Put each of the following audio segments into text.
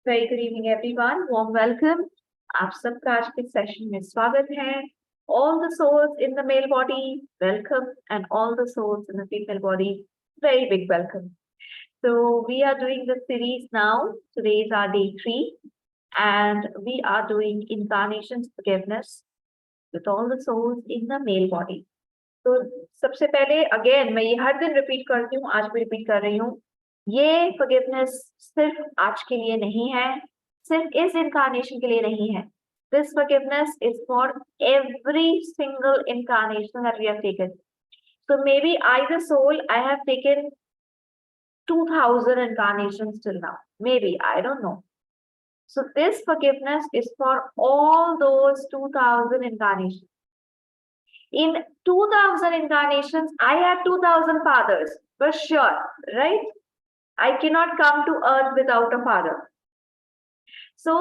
Very good evening everyone, warm welcome. आप सबका आज के सेशन में स्वागत है। All the souls in the male body, welcome, and all the souls in the female body, very big welcome. So we are doing the series now. Today is our day 3, and we are doing incarnations forgiveness with all the souls in the male body. तो सबसे पहले again मैं ये हर दिन repeat करती हूँ, आज भी रिपीट कर रही हूँ। ये फॉरगिवनेस सिर्फ आज के लिए नहीं है, सिर्फ इस इनकारनेशन के लिए नहीं है। This forgiveness is for every single incarnation that we have taken. So maybe I, the soul, I have taken 2000 incarnations till now. Maybe, I don't know. So this forgiveness is for all those 2000 incarnations. In 2000 incarnations, I had 2000 fathers, for sure, right? I cannot come to earth without a father. So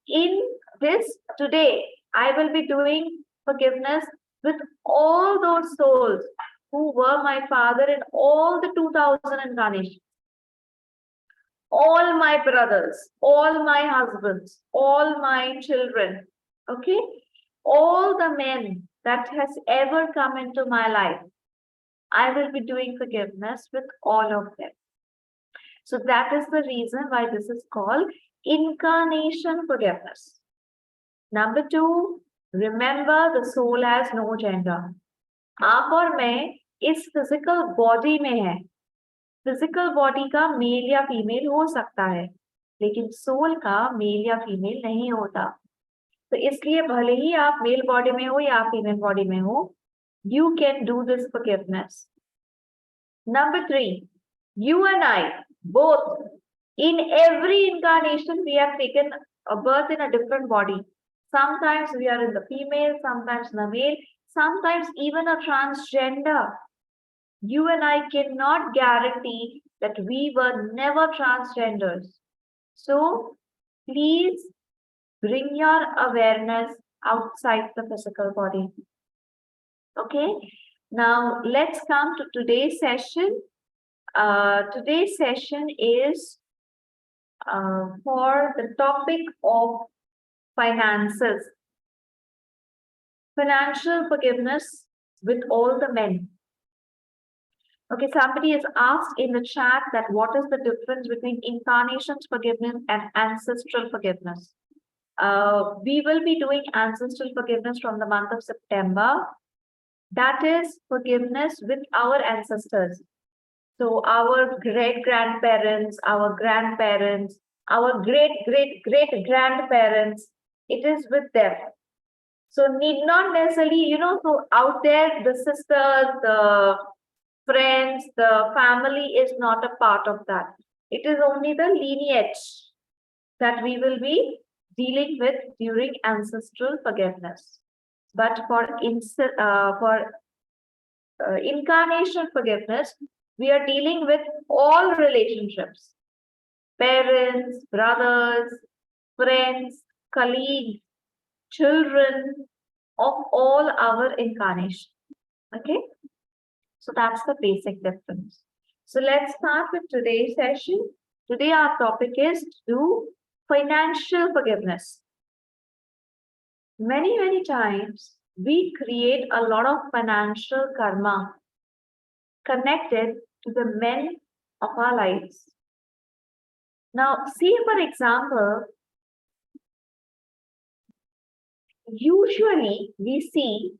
in this today, I will be doing forgiveness with all those souls who were my father in all the 2000 incarnations. All my brothers, all my husbands, all my children, okay? All the men that has ever come into my life, I will be doing forgiveness with all of them. So that is the reason why this is called incarnation forgiveness. Number 2, remember the soul has no gender. आप और मैं इस physical body में है. Physical body का male या female हो सकता है, लेकिन soul का male या female नहीं होता. तो इसलिए भले ही आप मेल बॉडी में हो या फीमेल बॉडी में हो, you can do this forgiveness. Number 3, you and I, both, in every incarnation, we have taken a birth in a different body. Sometimes we are in the female, sometimes in the male, sometimes even a transgender. You and I cannot guarantee that we were never transgenders. So please bring your awareness outside the physical body. Okay, now let's come to today's session. Today's session is for the topic of finances. Financial forgiveness with all the men. Okay, somebody has asked in the chat that what is the difference between incarnations forgiveness and ancestral forgiveness? We will be doing ancestral forgiveness from the month of September. That is forgiveness with our ancestors. So our great-grandparents, our grandparents, our great-great-great-grandparents, it is with them. So need not necessarily, so out there, the sisters, the friends, the family is not a part of that. It is only the lineage that we will be dealing with during ancestral forgiveness. But for incarnation forgiveness, we are dealing with all relationships. Parents, brothers, friends, colleagues, children of all our incarnations. Okay? So that's the basic difference. So let's start with today's session. Today our topic is to do financial forgiveness. Many times we create a lot of financial karma connected to the men of our lives. Now, see, for example, usually we see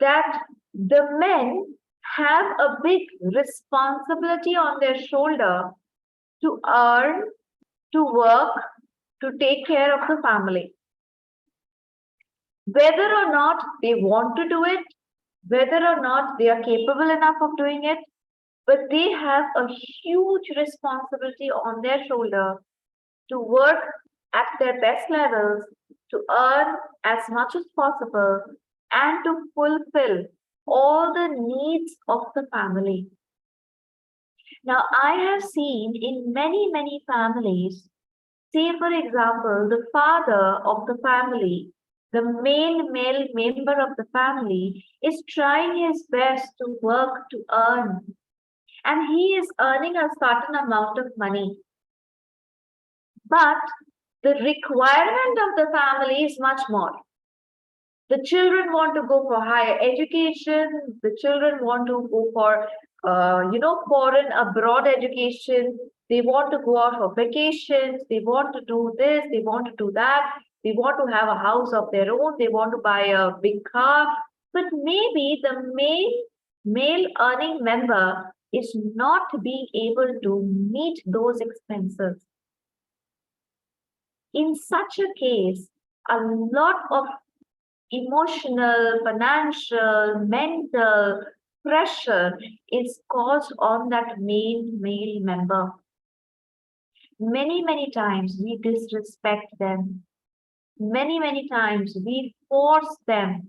that the men have a big responsibility on their shoulder to earn, to work, to take care of the family. Whether or not they want to do it, whether or not they are capable enough of doing it, but they have a huge responsibility on their shoulder to work at their best levels, to earn as much as possible, and to fulfill all the needs of the family. Now, I have seen in many families, say for example, the father of the family, the main male member of the family is trying his best to work to earn, and he is earning a certain amount of money. But The requirement of the family is much more. The children want to go for higher education. The children want to go for, foreign abroad education. They want to go out for vacations. They want to do this. They want to do that. They want to have a house of their own. They want to buy a big car. But maybe the male earning member is not being able to meet those expenses. In such a case, a lot of emotional, financial, mental pressure is caused on that male member. Many times we disrespect them. Many times we force them.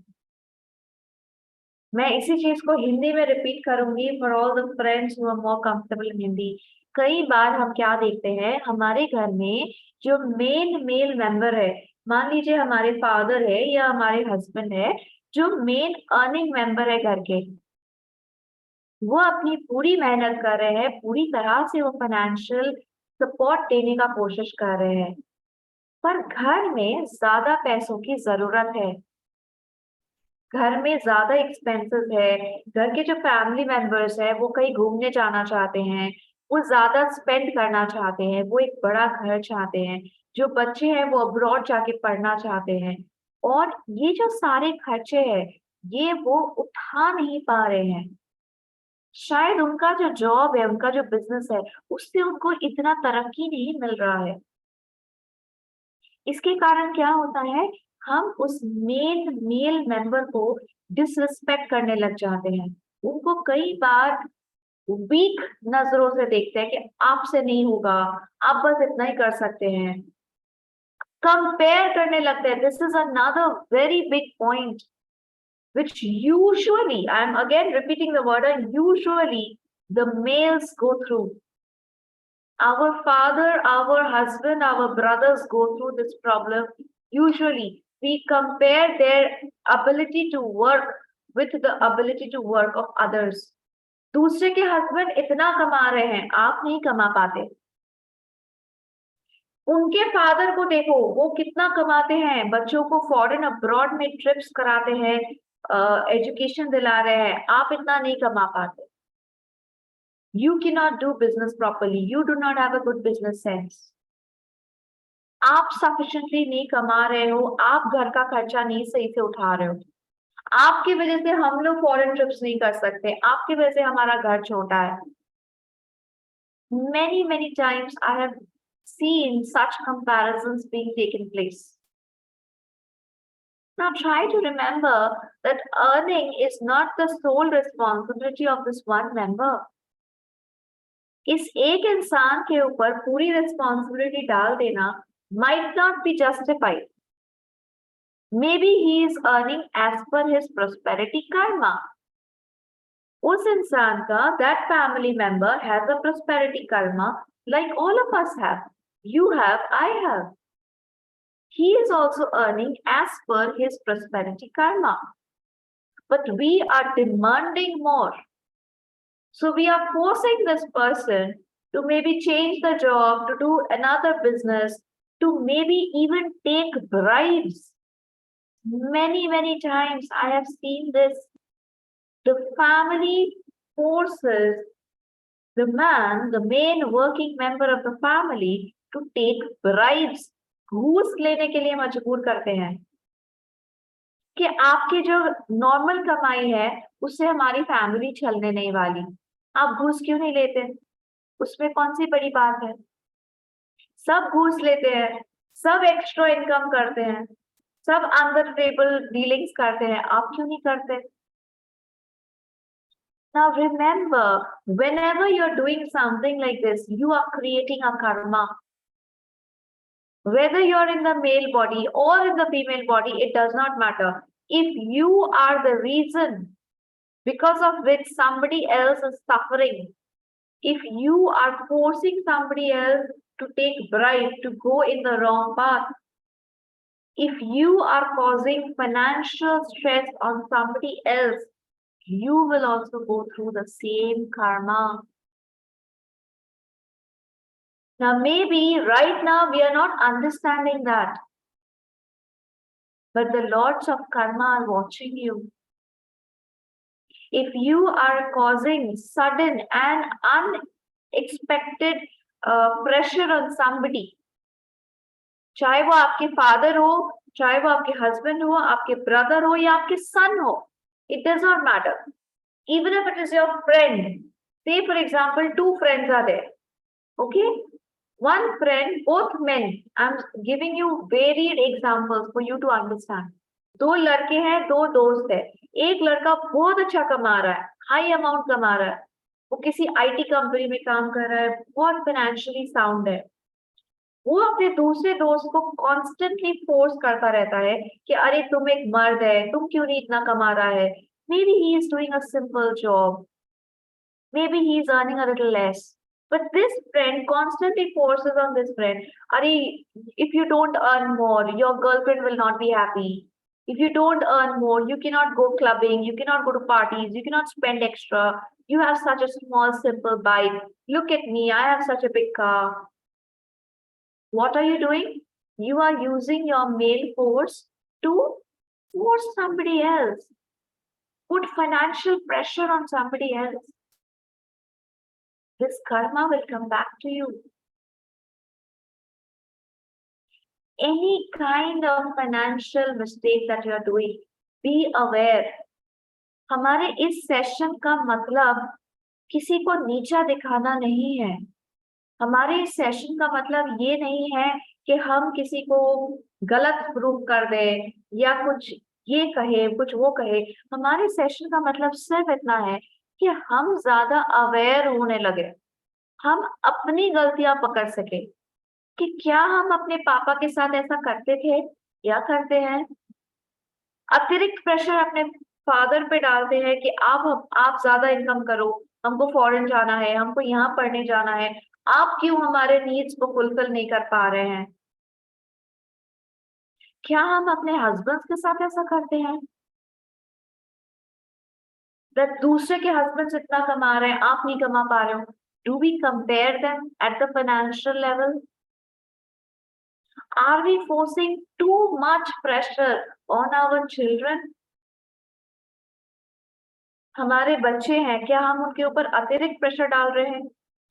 मैं इसी चीज को हिंदी में repeat करूंगी for all the friends who are more comfortable in Hindi. कई बार हम क्या देखते हैं, हमारे घर में जो मेल मेंबर है, मान लीजिए हमारे फादर है या हमारे हस्बैंड है, जो मेन अर्निंग मेंबर है घर के, वो अपनी पूरी मेहनत कर रहे हैं, पूरी तरह से वो फाइनेंशियल सपोर्ट देने का कोशिश कर रहे हैं, पर घर में ज्यादा पैसों की जरूरत है, घर में ज्यादा एक्सपेंसेस है, घर के जो फैमिली मेंबर्स है वो कहीं घूमने जाना चाहते हैं, वो ज्यादा स्पेंड करना चाहते हैं, वो एक बड़ा घर चाहते हैं, जो बच्चे हैं वो अब्रॉड जाके पढ़ना चाहते हैं, और ये जो सारे खर्चे हैं ये वो उठा नहीं पा रहे हैं. शायद उनका जो जॉब है, उनका जो बिजनेस है, उससे उनको इतना तरक्की नहीं मिल रहा है. इसके कारण क्या होता है, हम उस मेल मेंबर को डिसरिस्पेक्ट करने लग जाते हैं. उनको कई बार वीक नजरों से देखते हैं कि आपसे नहीं होगा, आप बस इतना ही कर सकते हैं. कंपेयर करने लगते हैं. This is another very big point which usually, I am again repeating the word, usually the males go through. Our father, our husband, our brothers go through this problem. Usually we compare their ability to work with the ability to work of others. दूसरे के husband इतना कमा रहे हैं, आप नहीं कमा पाते. उनके फादर को देखो, वो कितना कमाते हैं, बच्चों को फॉरेन अब्रॉड में ट्रिप्स कराते हैं, एजुकेशन दिला रहे हैं, आप इतना नहीं कमा पाते. You cannot do business properly. You do not have a good business sense. आप सफिशिएंटली नहीं कमा रहे हो, आप घर का खर्चा नहीं सही से उठा रहे हो. आपकी वजह से हम लोग फॉरेन ट्रिप्स नहीं कर सकते, आपकी वजह से हमारा घर छोटा है. Many times I have seen such comparisons being taken place. Now try to remember that earning is not the sole responsibility of this one member. इस एक इंसान के ऊपर पूरी रिस्पॉन्सिबिलिटी डाल देना might not be justified. Maybe he is earning as per his prosperity karma. उस इंसान का, that family member has a prosperity karma like all of us have. You have, I have. He is also earning as per his prosperity karma. But we are demanding more. So we are forcing this person to maybe change the job, to do another business, to maybe even take bribes. Many times I have seen this. The family forces the man, the main working member of the family, to take bribes. घूस लेने के लिए मजबूर करते हैं कि आपकी जो नॉर्मल कमाई है उससे हमारी फैमिली चलने नहीं वाली, आप घूस क्यों नहीं लेते? उसमें कौन सी बड़ी बात है? सब घूस लेते हैं, सब एक्स्ट्रा इनकम करते हैं, सब अंडर टेबल डीलिंग्स करते हैं, आप क्यों नहीं करते? Now remember, whenever you're doing something like this, you are creating a karma. Whether you're in the male body or in the female body, it does not matter. If you are the reason because of which somebody else is suffering, if you are forcing somebody else to take bribe, to go in the wrong path, if you are causing financial stress on somebody else, you will also go through the same karma. Now maybe right now we are not understanding that, but the lords of karma are watching you. If you are causing sudden and unexpected pressure on somebody, चाहे वो आपके father हो, चाहे वो आपके husband हो, आपके brother हो या आपके सन हो, it does not matter. Even if it is your friend, say for example, two friends are there, okay? One friend, both men, I'm giving you varied examples for you to understand. दो लड़के हैं, दो दोस्त है, एक लड़का बहुत अच्छा कमा रहा है, हाई अमाउंट कमा रहा है, वो किसी आईटी कंपनी में काम कर रहा है, बहुत फाइनेंशियली साउंड है, वो अपने दूसरे दोस्त को कॉन्स्टेंटली फोर्स करता रहता है कि अरे तुम एक मर्द है, तुम क्यों नहीं इतना कमा रहा है, maybe he is doing a simple job, maybe he is earning a little less, but this friend constantly forces on this friend, are if you don't earn more, your girlfriend will not be happy, if you don't earn more, you cannot go clubbing, you cannot go to parties, you cannot spend extra, you have such a small simple bike, look at me, I have such a big car. What are you doing? You are using your male force to force somebody else, put financial pressure on somebody else. This karma will come back to you. Any kind of financial mistake that you are doing, be aware. हमारे इस session का मतलब किसी को नीचा दिखाना नहीं है, हमारे इस सेशन का मतलब ये नहीं है कि हम किसी को गलत प्रूव कर दें या कुछ ये कहे कुछ वो कहे, हमारे सेशन का मतलब सिर्फ इतना है कि हम ज्यादा अवेयर होने लगे, हम अपनी गलतियां पकड़ सके कि क्या हम अपने पापा के साथ ऐसा करते थे या करते हैं, अतिरिक्त प्रेशर अपने फादर पे डालते हैं कि आप ज्यादा इनकम करो, हमको फॉरेन जाना है, हमको यहाँ पढ़ने जाना है, आप क्यों हमारे नीड्स को फुलफिल नहीं कर पा रहे हैं। क्या हम अपने हस्बैंड के साथ ऐसा करते हैं? दूसरे के हस्बैंड इतना कमा रहे हैं, आप नहीं कमा पा रहे हो, do we compare them at the financial level? Are we forcing too much pressure on our children? हमारे बच्चे हैं, क्या हम उनके ऊपर अतिरिक्त प्रेशर डाल रहे हैं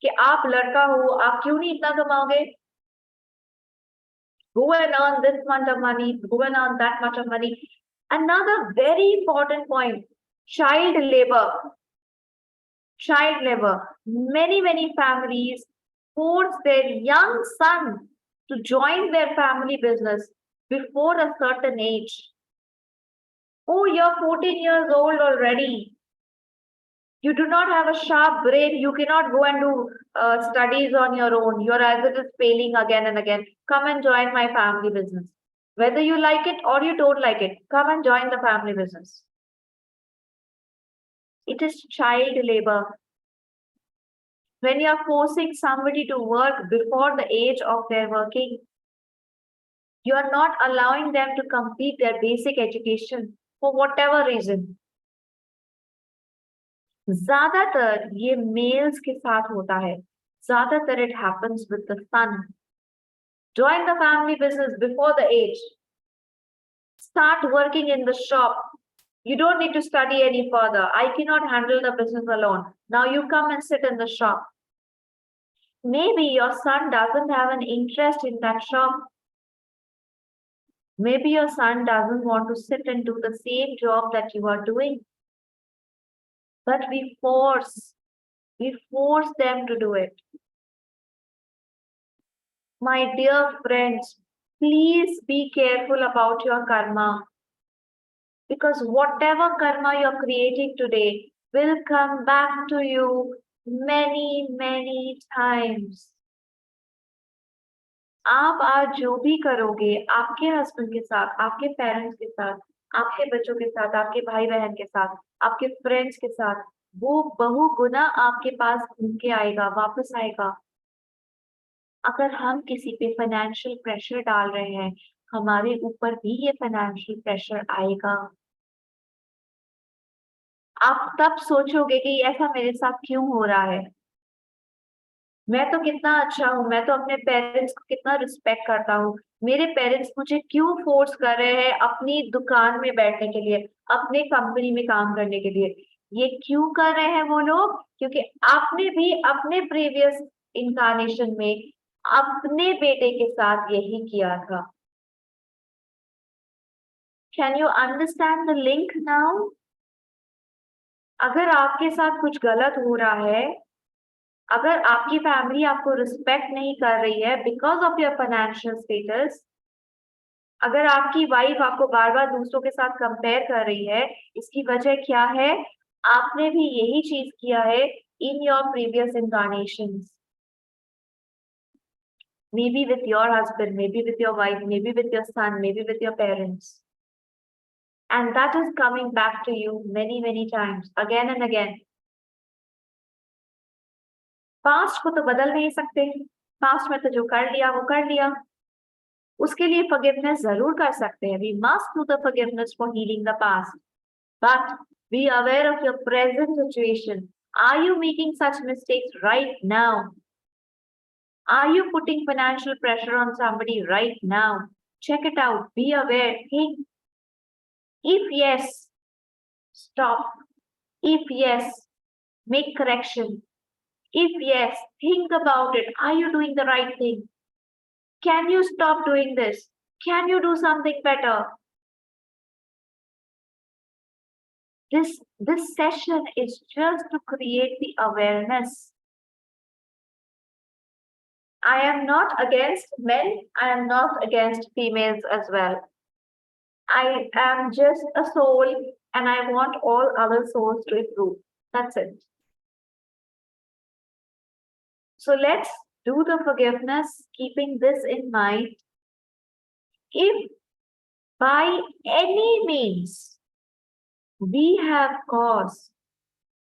कि आप लड़का हो, आप क्यों नहीं इतना कमाओगे, go and earn this much of money, go and earn that much of money. Another very important point, child labor. Child labor. Many families force their young son to join their family business before a certain age. Oh, you're 14 years old already. You do not have a sharp brain. You cannot go and do studies on your own. Your eyes is failing again and again. Come and join my family business. Whether you like it or you don't like it, come and join the family business. It is child labor. When you are forcing somebody to work before the age of their working, you are not allowing them to complete their basic education for whatever reason. ज्यादातर ये mails के साथ होता है, ज्यादातर it happens with the son. Join the family business before the age. Start working in the shop. You don't need to study any further. I cannot handle the business alone. Now you come and sit in the shop. Maybe your son doesn't have an interest in that shop. Maybe your son doesn't want to sit and do the same job that you are doing. But we force them to do it. My dear friends, please be careful about your karma. Because whatever karma you're creating today will come back to you many times. आप आज जो भी करोगे आपके husband के साथ, आपके parents के साथ, आपके बच्चों के साथ, आपके भाई बहन के साथ, आपके फ्रेंड्स के साथ, वो बहुगुना आपके पास घूम के आएगा, वापस आएगा। अगर हम किसी पे फाइनेंशियल प्रेशर डाल रहे हैं, हमारे ऊपर भी ये फाइनेंशियल प्रेशर आएगा। आप तब सोचोगे कि ऐसा मेरे साथ क्यों हो रहा है। मैं तो कितना अच्छा हूँ, मैं तो अपने पेरेंट्स को कितना रिस्पेक्ट करता हूँ। मेरे पेरेंट्स मुझे क्यों फोर्स कर रहे हैं अपनी दुकान में बैठने के लिए, अपने कंपनी में काम करने के लिए? ये क्यों कर रहे हैं वो लोग? क्योंकि आपने भी अपने प्रीवियस इनकारनेशन में अपने बेटे के साथ यही किया था। Can you understand the link now? अगर आपके साथ कुछ गलत हो रहा है, अगर आपकी फैमिली आपको रिस्पेक्ट नहीं कर रही है because of your financial status, अगर आपकी वाइफ आपको बार बार दूसरों के साथ कंपेयर कर रही है, इसकी वजह क्या है? आपने भी यही चीज किया है in your previous incarnations, maybe with your husband, maybe with your wife, maybe with your son, maybe with your parents, and that is coming back to you many times again and again. Past को तो बदल नहीं सकते, past में तो जो कर लिया वो कर लिया। उसके लिए फॉरगिवनेस जरूर कर सकते हैं, we must do the forgiveness for healing the past, but be aware of your present situation. Are you making such mistakes right now? Are you putting financial pressure on somebody right now? Check it out, be aware, think. If yes, stop. If yes, make correction. If yes, think about it. Are you doing the right thing? Can you stop doing this? Can you do something better? This session is just to create the awareness. I am not against men, I am not against females as well. I am just a soul and I want all other souls to improve. That's it. So let's do the forgiveness, keeping this in mind. If by any means we have caused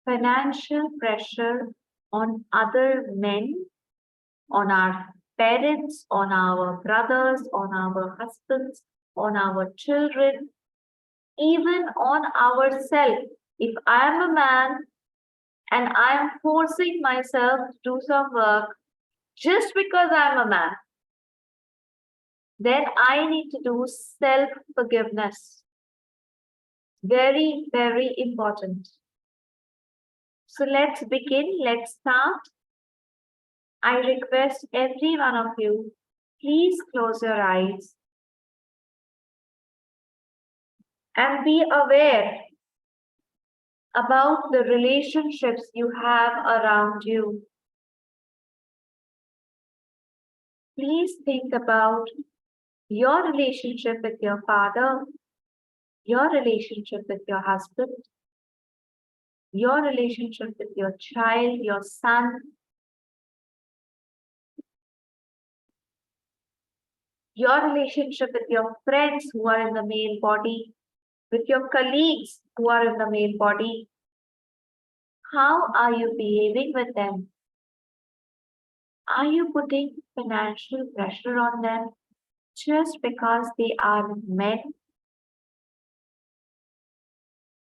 financial pressure on other men, on our parents, on our brothers, on our husbands, on our children, even on ourselves. If I am a man and I am forcing myself to do some work just because I am a man, then I need to do self forgiveness. Very important. So let's begin, let's start. I request every one of you, please close your eyes and be aware about the relationships you have around you. Please think about your relationship with your father, your relationship with your husband, your relationship with your child, your son, your relationship with your friends who are in the male body, with your colleagues who are in the male body. How are you behaving with them? Are you putting financial pressure on them just because they are men?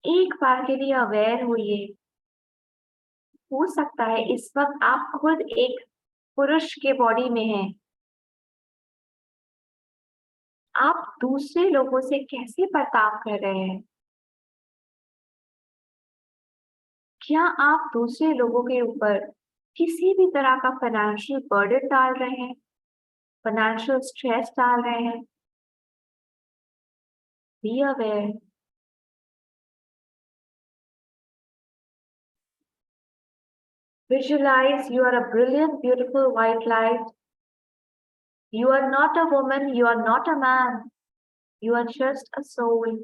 एक बार के लिए aware होइए। हो सकता है इस वक्त आप खुद एक पुरुष के बॉडी में हैं। आप दूसरे लोगों से कैसे बर्ताव कर रहे हैं? क्या आप दूसरे लोगों के ऊपर किसी भी तरह का फाइनेंशियल बर्डन डाल रहे हैं, फाइनेंशियल स्ट्रेस डाल रहे हैं? Be aware. Visualize you are a brilliant, beautiful white light. You are not a woman, you are not a man. You are just a soul.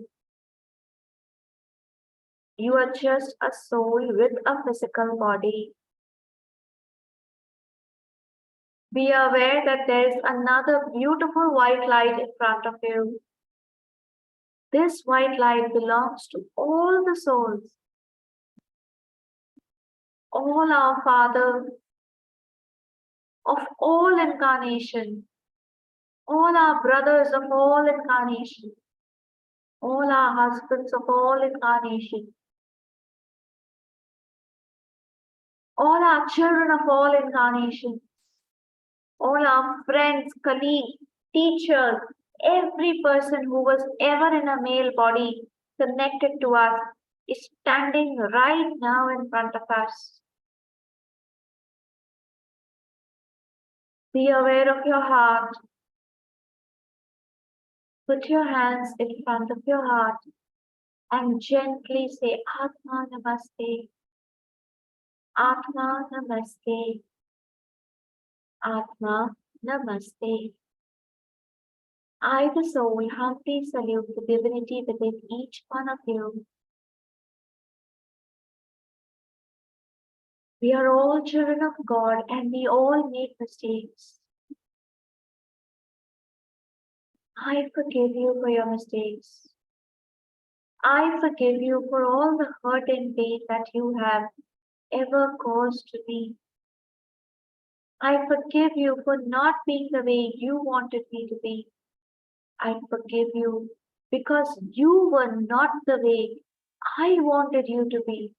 You are just a soul with a physical body. Be aware that there is another beautiful white light in front of you. This white light belongs to all the souls, all our Father of all incarnation, all our brothers of all incarnation, all our husbands of all incarnation, all our children of all incarnations, all our friends, colleagues, teachers, every person who was ever in a male body connected to us is standing right now in front of us. Be aware of your heart. Put your hands in front of your heart and gently say, Atma Namaste, Atma Namaste, Atma Namaste. I, the soul, humbly salute the divinity within each one of you. We are all children of God and we all make mistakes. I forgive you for your mistakes. I forgive you for all the hurt and pain that you have ever caused to me. I forgive you for not being the way you wanted me to be. I forgive you because you were not the way I wanted you to be.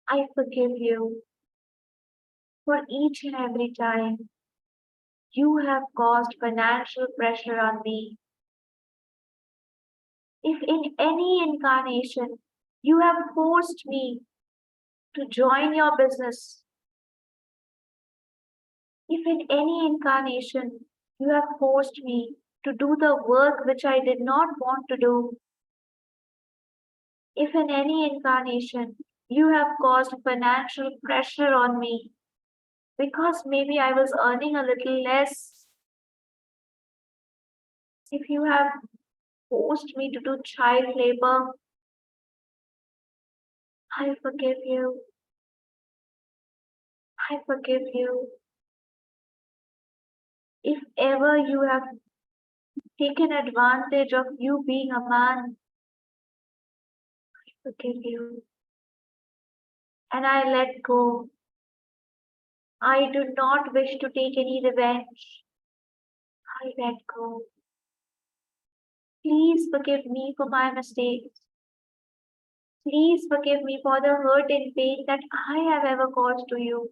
I forgive you for each and every time you have caused financial pressure on me. If in any incarnation you have forced me to join your business, if in any incarnation you have forced me to do the work which I did not want to do, if in any incarnation you have caused financial pressure on me because maybe I was earning a little less, if you have forced me to do child labor, I forgive you. I forgive you. If ever you have taken advantage of you being a man, I forgive you. And I let go. I do not wish to take any revenge. I let go. Please forgive me for my mistakes. Please forgive me for the hurt and pain that I have ever caused to you.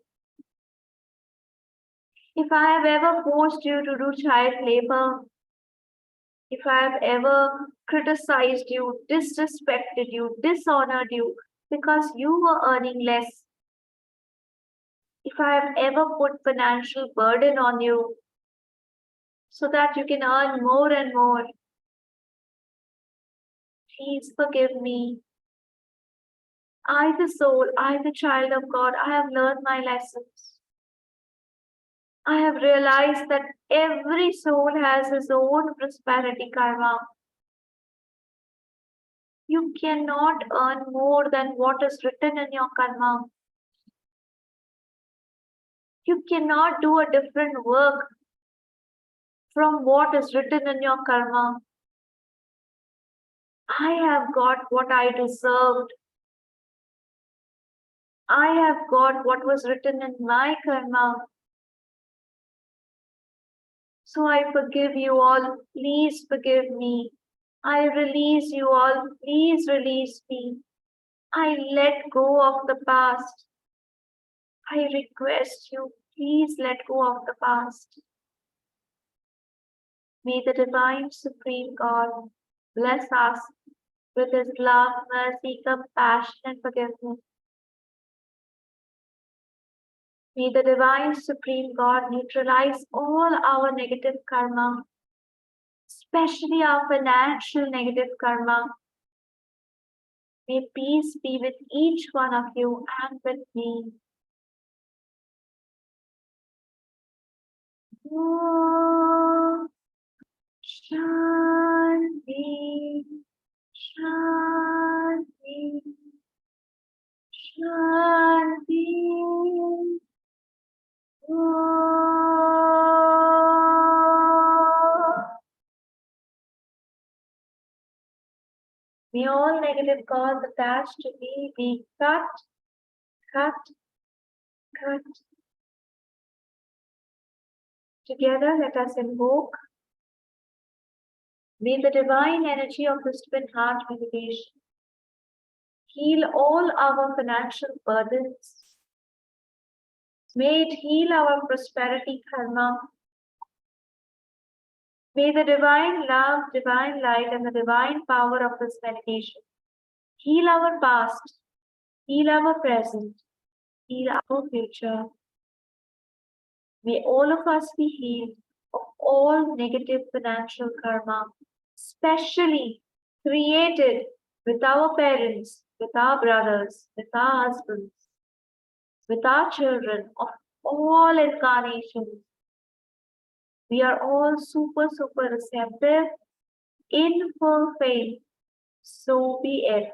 If I have ever forced you to do child labor, if I have ever criticized you, disrespected you, dishonored you because you were earning less, if I have ever put financial burden on you so that you can earn more and more, please forgive me. I, the soul, I, the child of God, I have learned my lessons. I have realized that every soul has his own prosperity karma. You cannot earn more than what is written in your karma. You cannot do a different work from what is written in your karma. I have got what I deserved. I have got what was written in my karma. So I forgive you all. Please forgive me. I release you all. Please release me. I let go of the past. I request you, please let go of the past. May the Divine Supreme God bless us with His love, mercy, compassion, and forgiveness. May the Divine Supreme God neutralize all our negative karma, especially our financial negative karma. May peace be with each one of you and with me. Om Shanti, Shanti, Shanti. May all negative cause attached to me be cut, cut, cut. Together, let us invoke. May the divine energy of this twin heart meditation heal all our financial burdens. May it heal our prosperity karma. May the divine love, divine light, and the divine power of this meditation heal our past, heal our present, heal our future. May all of us be healed of all negative financial karma, especially created with our parents, with our brothers, with our husbands, with our children of all incarnations. We are all super receptive in full faith. So be it.